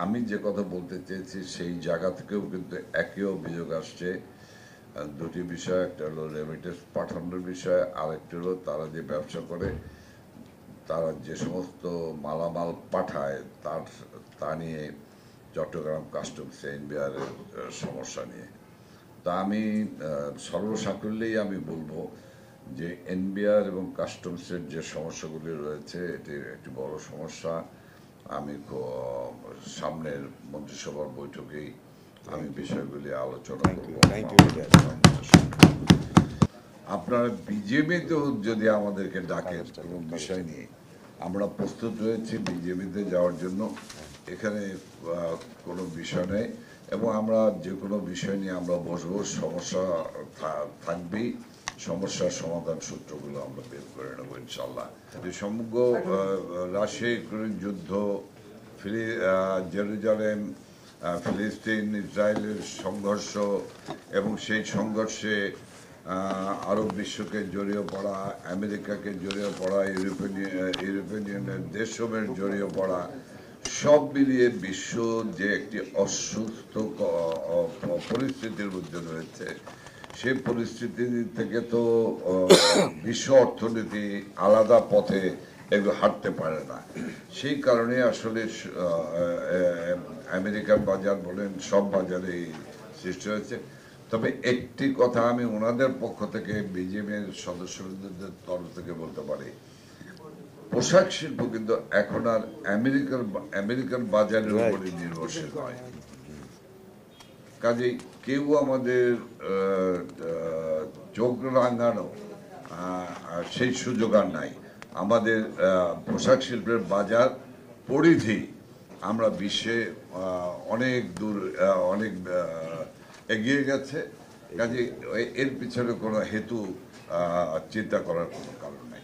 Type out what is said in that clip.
আমি যে কথা বলতে চেয়েছি সেই জায়গা থেকেও কিন্তু একই অভিযোগ আসছে। দুটি বিষয়, একটা হলো রেমিটেন্স পাঠানোর বিষয়, আরেকটি হলো তারা যে ব্যবসা করে, তারা যে সমস্ত মালামাল পাঠায় তা নিয়ে চট্টগ্রাম কাস্টমসে এনবিআরের সমস্যা নিয়ে। তা আমি সর্বসাকুল্যেই আমি বলবো যে এনবিআর এবং কাস্টমসের যে সমস্যাগুলি রয়েছে এটি একটি বড় সমস্যা। আমি সামনের মন্ত্রিসভার বৈঠকেই আমি বিষয়গুলি আলোচনা করব। আপনারা বিজেপিতেও যদি আমাদেরকে ডাকেন কোনো বিষয় নিয়ে, আমরা প্রস্তুত রয়েছি বিজেপিতে যাওয়ার জন্য। এখানে কোনো বিষয় নেই, এবং আমরা যে কোনো বিষয় নিয়ে আমরা বসবো। সমস্যা থাকবেই, সমস্যার সমাধান সূত্রগুলো আমরা বের করে নেবো ইনশাল্লাহ। সমগ্র রাশিয়া ইউক্রেন যুদ্ধ, জেরুজালেম, ফিলিস্তিন ইসরায়েলের সংঘর্ষ এবং সেই সংঘর্ষে আরব বিশ্বকে জড়িয়ে পড়া, আমেরিকাকে জড়িয়ে পড়া, ইউরোপিয়ান ইউনিয়নের দেশসমূহের জড়িয়ে পড়া, সব মিলিয়ে বিশ্ব যে একটি অসুস্থ পরিস্থিতির মধ্যে রয়েছে, সেই পরিস্থিতি থেকে তো বিশ্ব অর্থনীতি আলাদা পথে এগুলো হাঁটতে পারে না। সেই কারণে আসলে আমেরিকান বাজার বলেন, সব বাজারেই সৃষ্টি হয়েছে। তবে একটি কথা আমি ওনাদের পক্ষ থেকে, বিজেপির সদস্যদের তরফ থেকে বলতে পারি, পোশাক শিল্প কিন্তু এখন আর আমেরিকান বাজারের উপরে নির্ভরশীল নয়। কাজেই কেউ আমাদের চোখ রাঙানো সেই সুযোগ আর নাই। আমাদের পোশাক শিল্পের বাজার পরিধি আমরা বিশ্বে অনেক দূর, অনেক এগিয়ে গেছে। কাজে এর পিছনে কোনো হেতু চিন্তা করার কোনো কারণ নেই।